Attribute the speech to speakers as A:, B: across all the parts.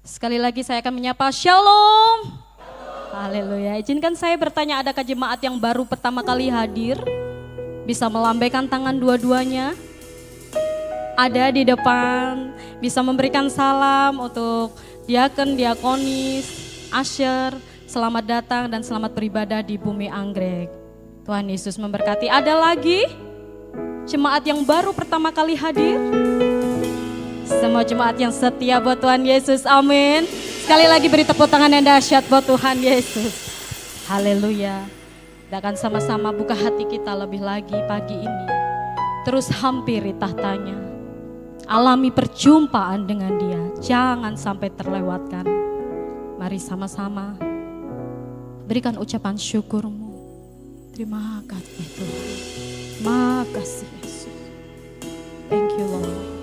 A: Sekali lagi saya akan menyapa Shalom. Haleluya. Izinkan saya bertanya, adakah jemaat yang baru pertama kali hadir? Bisa melambaikan tangan dua-duanya. Ada di depan, bisa memberikan salam untuk diaken, diakonis, usher. Selamat datang dan selamat beribadah di Bumi Anggrek. Tuhan Yesus memberkati. Ada lagi jemaat yang baru pertama kali hadir? Semua jemaat yang setia buat Tuhan Yesus, amin. Sekali lagi beri tepuk tangan yang dahsyat buat Tuhan Yesus. Haleluya. Kita akan sama-sama buka hati kita lebih lagi pagi ini. Terus hampiri tahtanya. Alami perjumpaan dengan Dia. Jangan sampai terlewatkan. Mari sama-sama berikan ucapan syukurmu. Terima kasih Tuhan. Terima kasih Yesus. Thank you Lord.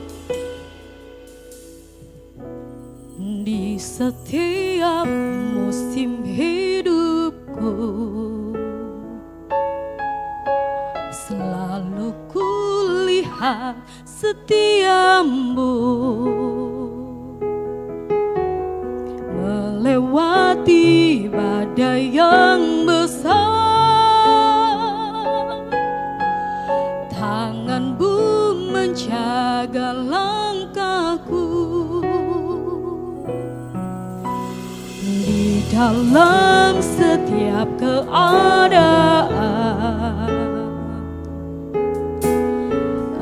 A: Di setiap musim hidupku selalu kulihat setiamu melewati badai yang besar. Tanganmu menjaga langkahku di dalam setiap keadaan.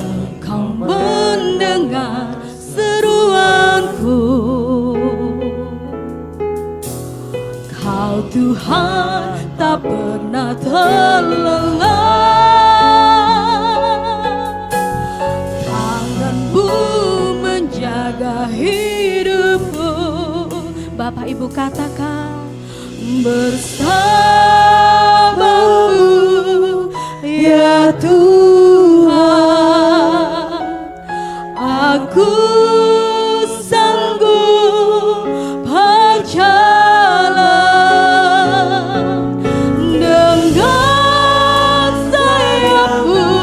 A: Engkau mendengar seruanku. Kau Tuhan tak pernah terlelah. Tanganmu menjaga hidupku. Bapak Ibu katakan, bersamamu ya Tuhan, aku sanggup berjalan. Dengan sayapmu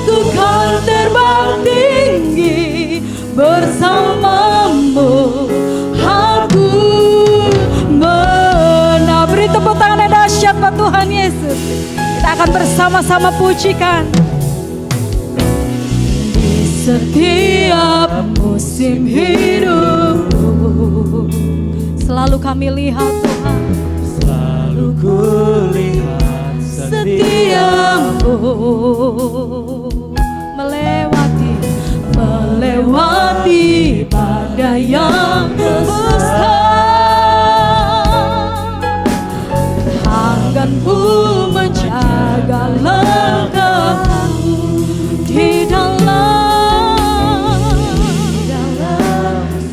A: ku kan terbang tinggi, bersamamu tepuk tangan yang dahsyat buat Tuhan Yesus. Kita akan bersama-sama pujikan. Di setiap musim hidupku selalu kami lihat Tuhan,
B: selalu kulihat
A: setiamu melewati badai yang besar. Tanganmu menjaga langkahku di dalam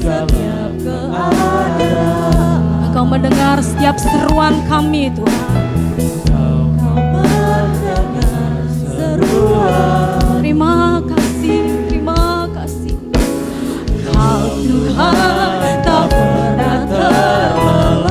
A: setiap keadaan. Engkau mendengar setiap seruan kami Tuhan. Engkau mendengar seruan. Terima kasih, terima kasih. Kau Tuhan tak pernah terlelah.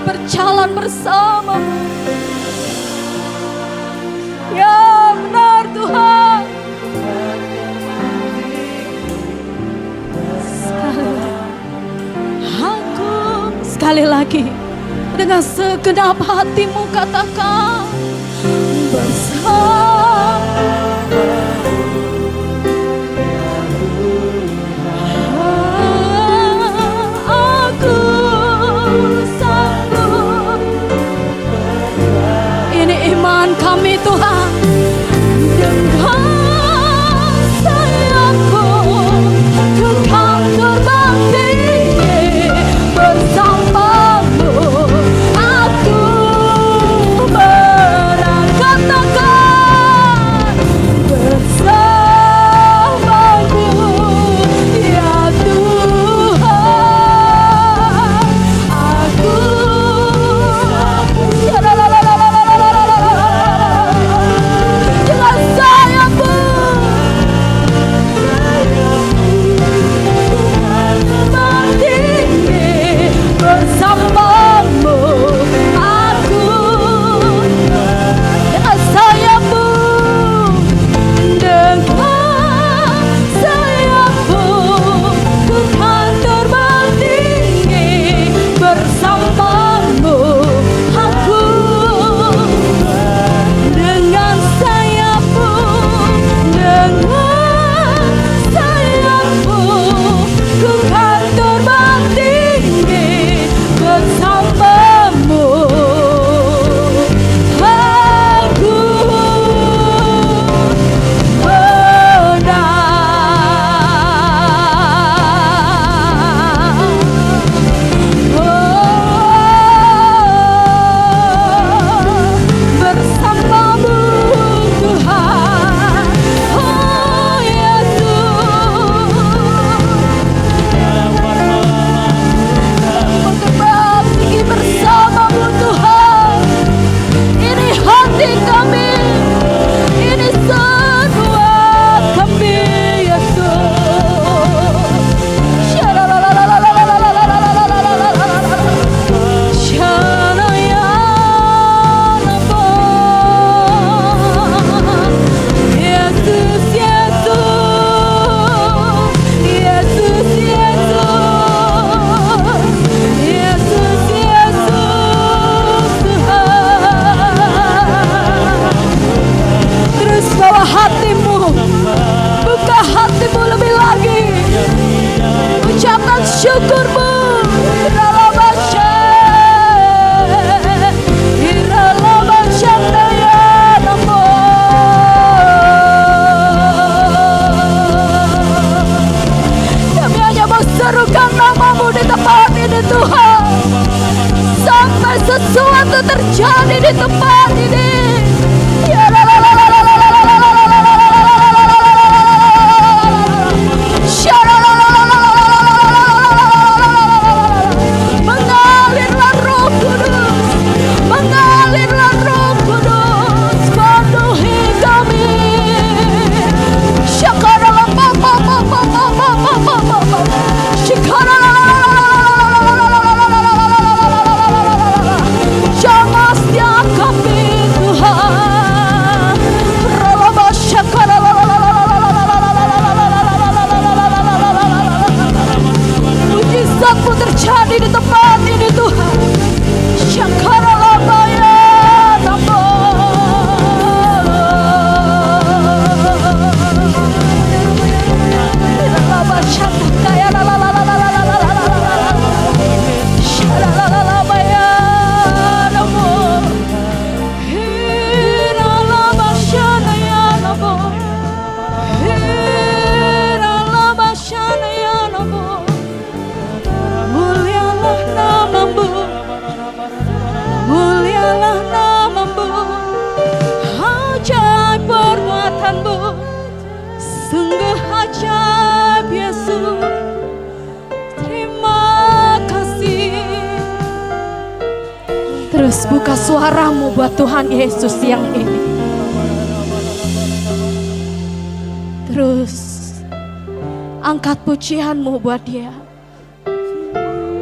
A: berjalan bersamamu. Ya benar Tuhan. Sekali lagi dengan segenap hatimu katakan bersama. Aku sanggup. Ini iman kami Tuhan. Dengan sayapku ku kan terbang tinggi bersamamu. Aku berangkat bersamamu ya Tuhan. Aku ya la la la la la la la la la la. Dengan sayapmu tinggi bersamamu. Aku dengan sayapmu, dengan sayapmu ku kan terbang tinggi bersamamu. Aku dengan sayapmu, dengan sayapmu ku kan terbang tinggi bersamamu. Aku bersamamu Tuhan. Oh Yesus, terbang tinggi bersamamu Tuhan. Ini hati kami, ini semua kami Yesus. Yesus, Yesus, Yesus, Yesus, Tuhan. Terus bawa hatimu, buka hatimu lebih lagi, ucapkan syukurmu. Kami hanya mau serukan namamu di tempat ini Tuhan, sampai sesuatu terjadi di tempat ini. Ya la la la la la la la la la la la la la la la la la. Sya la la la la la la la la la la la la. Mengalirlah Roh Kudus, mengalirlah Roh Kudus, penuhi kami. Syakara la ma ma ma ma ma ma ma ma ma ma. Syakara la la la la la la la la la la la la. Jangan setiap kami Tuhan. Ralaba syakara la la la la la la la la la la. Mujizatmu terjadi di tempat ini Tuhan. Syakara la ya Namo. Ralaba syakara la la la la la la la la la. Syakara la la la ya Namo. Ralaba syakara ya Namo. Ralaba syakara ya Namo. Mulialah namamu, mulialah namamu, ajaib perbuatanmu, sungguh ajaib Yesus. Terima kasih. Terus buka suaramu buat Tuhan Yesus yang ini. Terus angkat pujianmu buat Dia.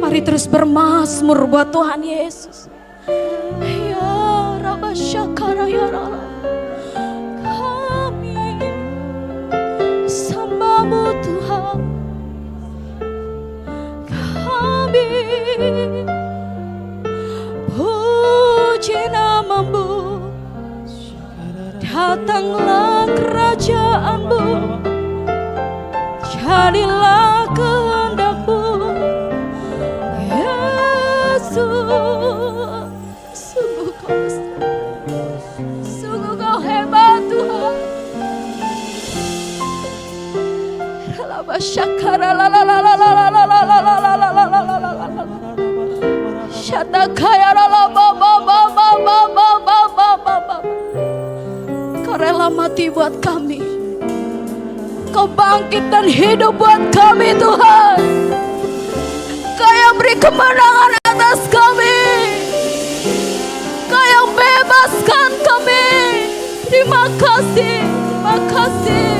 A: Mari terus bermazmur buat Tuhan Yesus. Ya Rabba Syakara ya Rabba. Kami sambamu Tuhan. Kami puji namamu. Datanglah kerajaanmu. Jadilah kehendakmu. Sungguh kau besar, sungguh kau hebat Tuhan. Ralaba syakara la la la la la la la la la la la la la la la la la. Syadakaya la la ba ba ba ba ba ba ba ba ba ba. Kau rela mati buat kami. Kau bangkit dan hidup buat kami Tuhan. Kau yang beri kemenangan atas kami. Kau yang bebaskan kami. Terima kasih, terima kasih.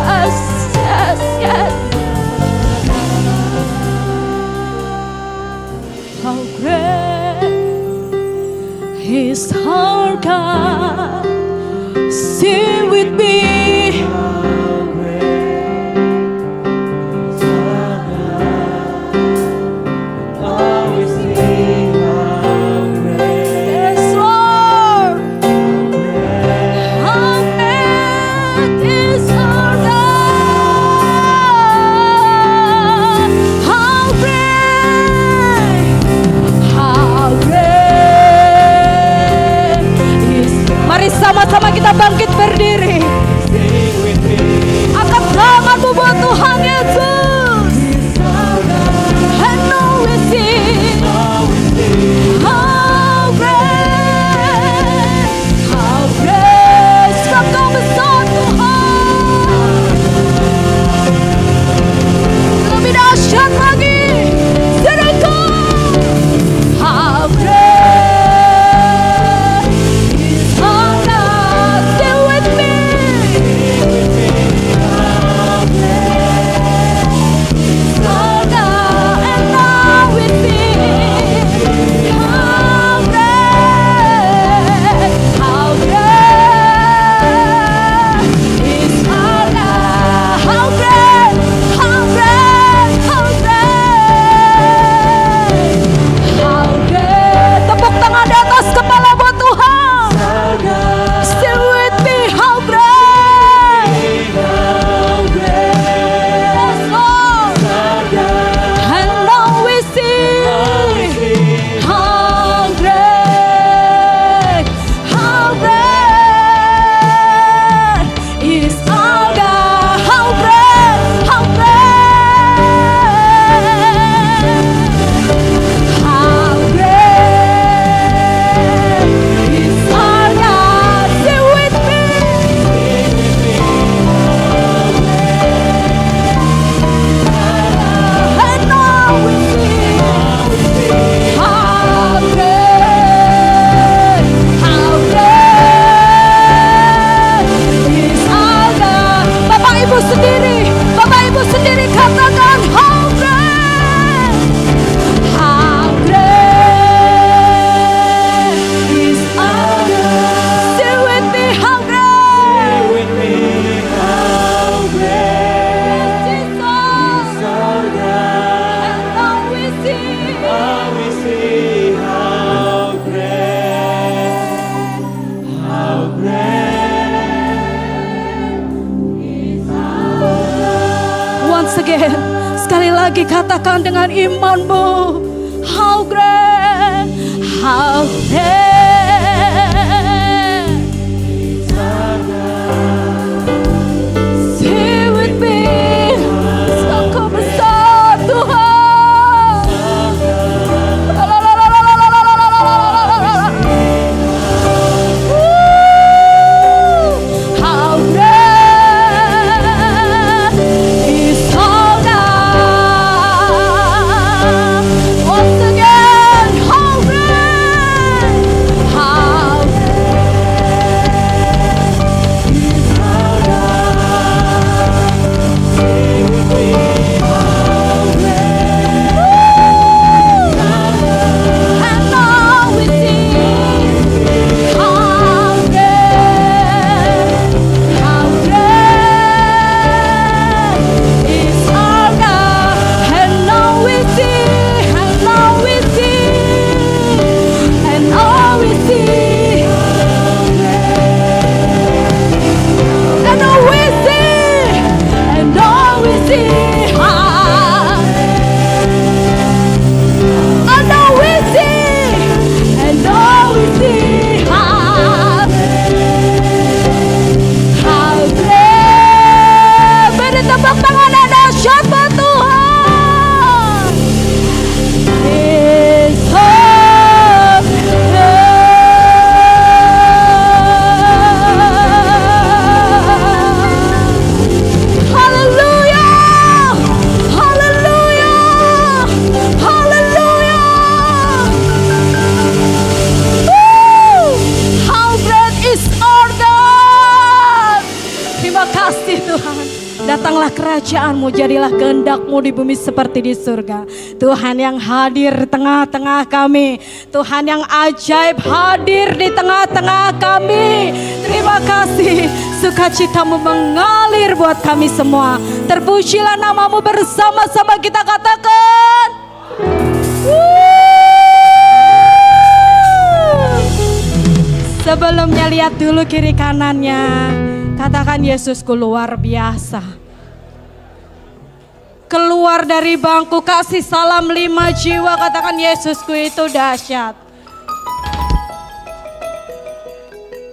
A: Yes, yes, yes. How great is our God? Sing with me. Sama-sama kita bangkit berdiri. Angkat tanganmu buat Tuhan Yesus. And now we sing. How great, how great. Sebab Kau besar Tuhan. Lebih dahsyat lagi. How great. Sekali lagi katakan dengan imanmu. How great, how great. Stay with me. Kau besar Tuhan. kerajaan-Mu, jadilah kehendak-Mu di bumi seperti di surga. Tuhan yang hadir di tengah-tengah kami, Tuhan yang ajaib hadir di tengah-tengah kami. Terima kasih, sukacita-Mu mengalir buat kami semua. Terpujilah nama-Mu, bersama-sama kita katakan. Sebelumnya lihat dulu kiri kanannya, katakan Yesusku luar biasa. Keluar dari bangku kasih salam 5 jiwa, katakan Yesusku itu dahsyat.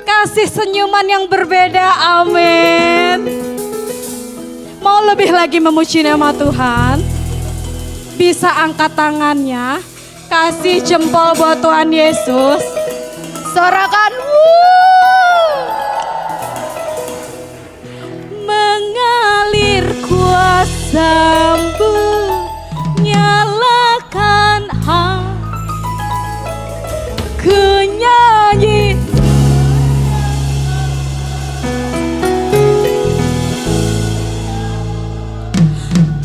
A: Kasih senyuman yang berbeda, amin. Mau lebih lagi memuji nama Tuhan? Bisa angkat tangannya, kasih jempol buat Tuhan Yesus. Sorakan, mengalir kuasa-Mu, nyalakan ku nyanyi.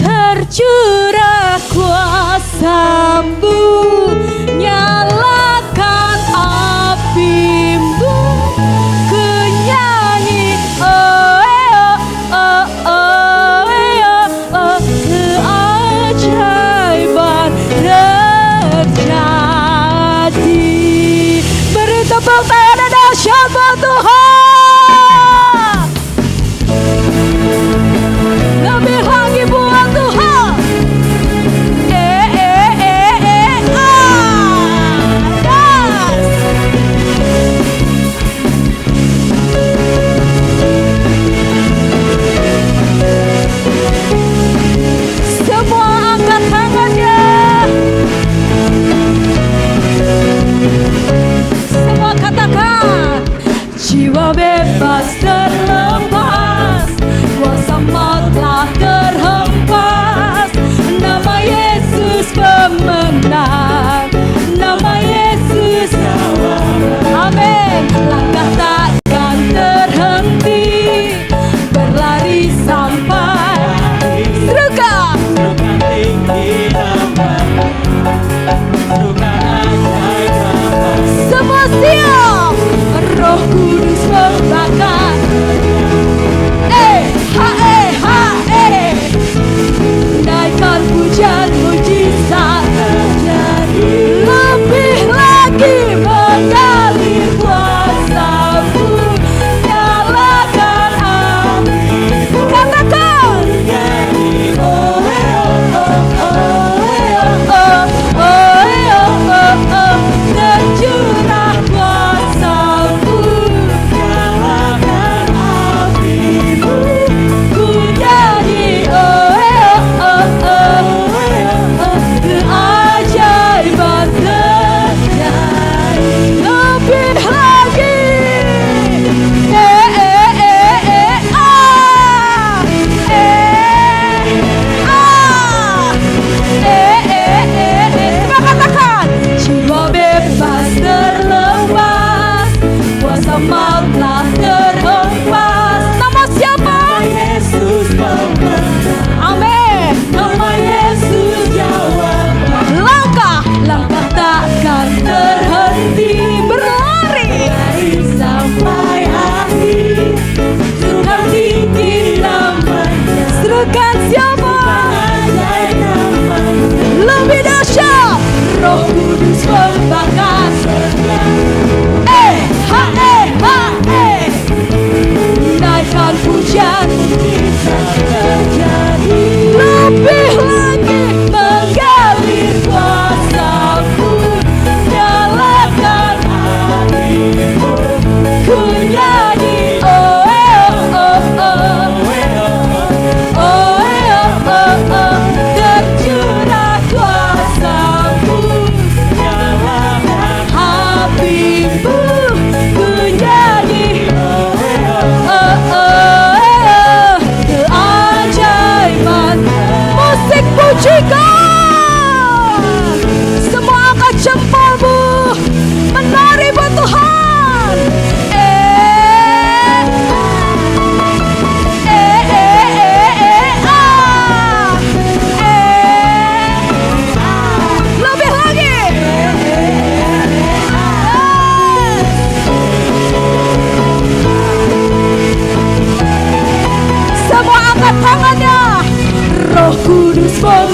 A: Tercurah kuasa-Mu, nyalakan api-Mu, ku nyanyi. Oh, oh, oh, oh, oh, keajaiban terjadi. Beri tepuk tangan dan dahsyat buat Tuhan. Lebih lagi buat Tuhan. Semua angkat tangannya. Semua katakan, jiwa bebas terlepas, kuasa maut telah terhempas. Nama Yesus pemenang, nama Yesus amin. Langkah takkan terhenti, berlari sampai surga. Semua siap, Roh Kudus membakar. Naikkan pujian mujizat terjadi. Lebih lagi mengalir kuasa-Mu, nyalakan api. Katakan, oh, tercurah kuasa-Mu, nyalakan api-Mu, ku nyanyi. Keajaiban terjadi. Lebih lagi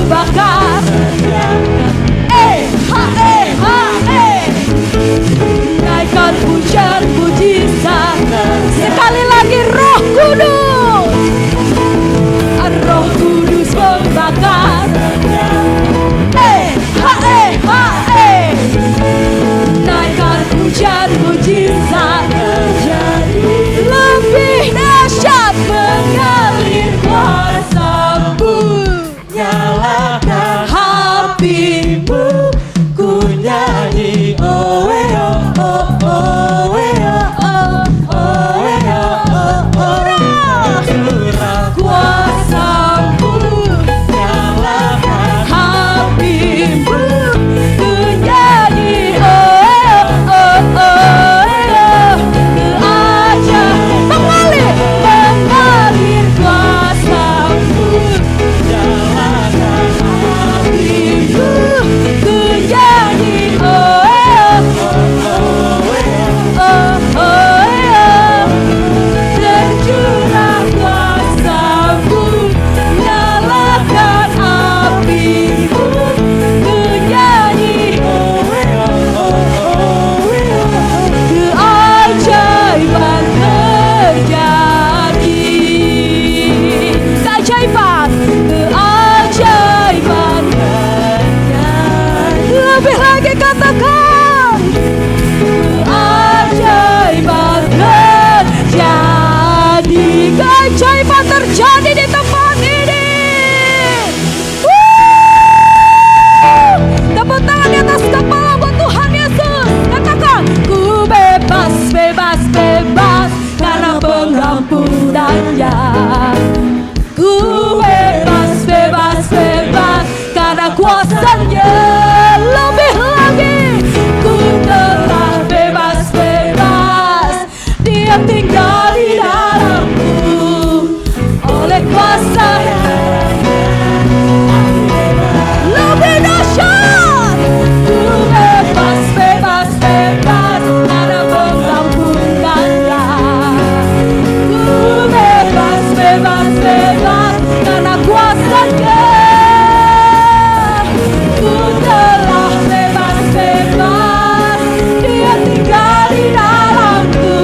A: bakar. Naikkan pujian mujizat. Sekali lagi Roh Kudus. Roh Kudus membakar. Naikkan pujian mujizat. Lebih dahsyat mengalir kuasa-Mu.
B: Nyalakan
A: Api-Mu
B: ku nyanyi oh oh oh oh curah
A: kuasa-Mu.
B: nyalakan
A: Api-Mu ku nyanyi aja mengalir kuasa-Mu.
B: nyalakan
A: Api-Mu ku nyanyi tercurah kuasa-Mu. Nyalakan api-Mu ku nyanyi keajaiban terjadi. Keajaiban lebih lagi katakan keajaiban terjadi. Keajaiban terjadi di tempat ini. Tepuk tangan di atas kepala buat Tuhan Yesus. Katakan ku bebas, bebas, bebas karena pengampunannya. Ku bebas, bebas, bebas karena kuasanya. Lebih lagi ku telah bebas, bebas. Dia tinggal di dalamku oleh kuasa. Lebih dahsyat. Ku bebas, bebas, bebas karena pengampunannya. Ku bebas, bebas, bebas karena kuasanya. Ku telah bebas, bebas. Dia tinggal di dalamku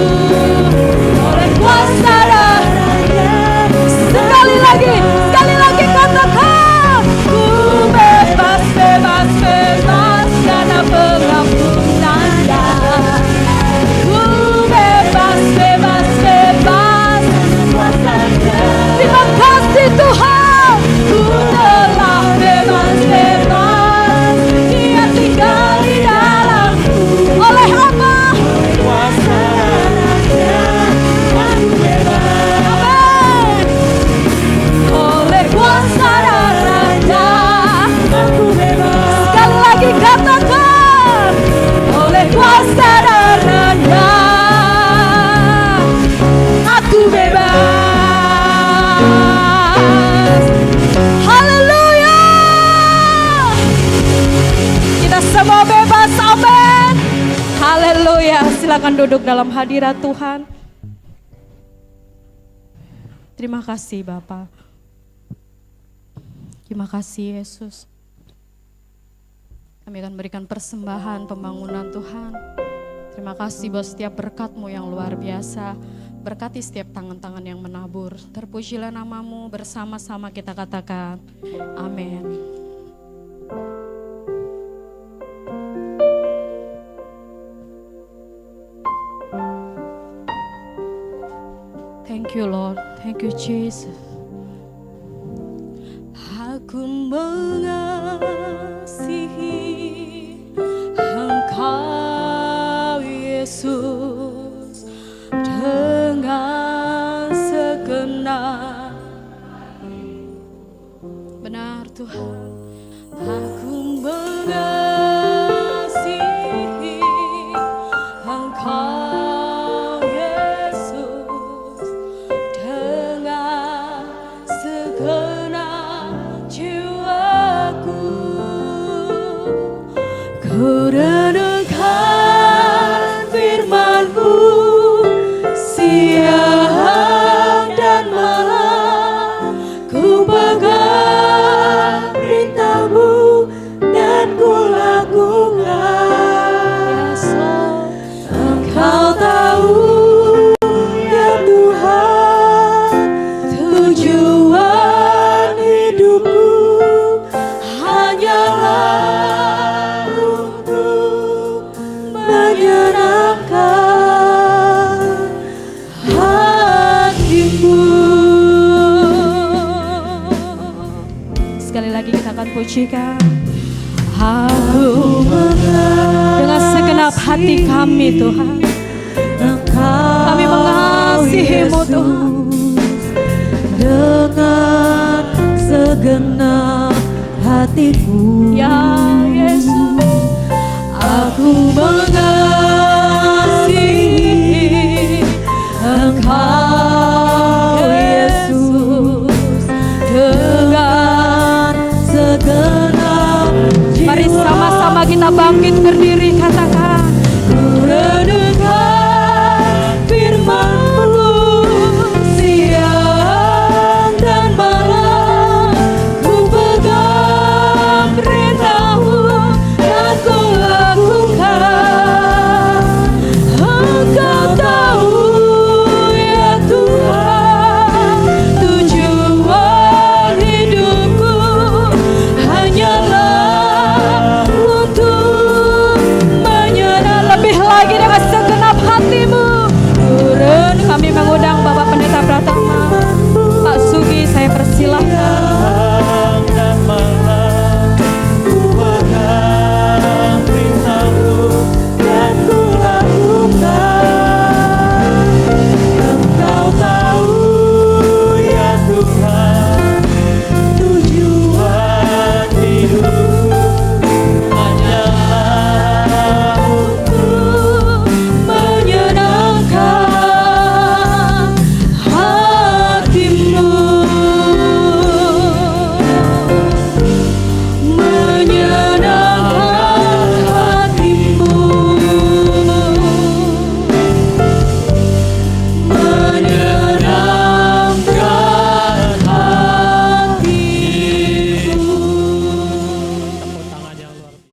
A: oleh kuasa darahnya. Sekali lagi katakan ku bebas, bebas, bebas karena pengampunannya. Ku bebas, bebas, bebas kuasanya. Terima kasih Tuhan. Ku telah bebas, bebas. Dia tinggal di dalamku. Oleh apa?
B: kuasa aku bebas.
A: Amin. Oleh kuasa darahnya.
B: Aku bebas.
A: Sekali lagi katakan oleh kuasa darahnya aku bebas. Haleluya. Kita semua bebas. Amin. Haleluya. Silakan duduk dalam hadirat Tuhan. Terima kasih Bapak. Terima kasih Yesus. Kami akan berikan persembahan pembangunan Tuhan. Terima kasih buat setiap berkat-Mu yang luar biasa. Berkati setiap tangan-tangan yang menabur. Terpujilah nama-Mu, bersama-sama kita katakan amin. Thank you Lord, thank you Jesus. Aku mengasihi Engkau Yesus dengan segenap. Benar Tuhan, aku mengasihi Engkau Yesus dengan segenap jiwaku. Ku renungkan firman-Mu siang dan malam, ku pegang akan pujikan. Aku dengan segenap hati kami Tuhan, kami mengasihi-Mu Tuhan.
C: Dengan segenap hatiku,
A: Ya Yesus,
C: aku mengasihi Engkau Yesus dengan segenap jiwa.
A: mari sama-sama kita bangkit berdiri, katakan.
C: Ku renungkan firman-Mu siang dan malam, ku pegang perintah-Mu dan ku lakukan. Engkau tahu ya Tuhan, tujuan hidupku hanyalah untuk menyenangkan.
A: Lebih lagi dengan segenap hatimu. Turun, kami mengundang Bapak Pendeta Pratama, Pak Sugi, saya persilahkan.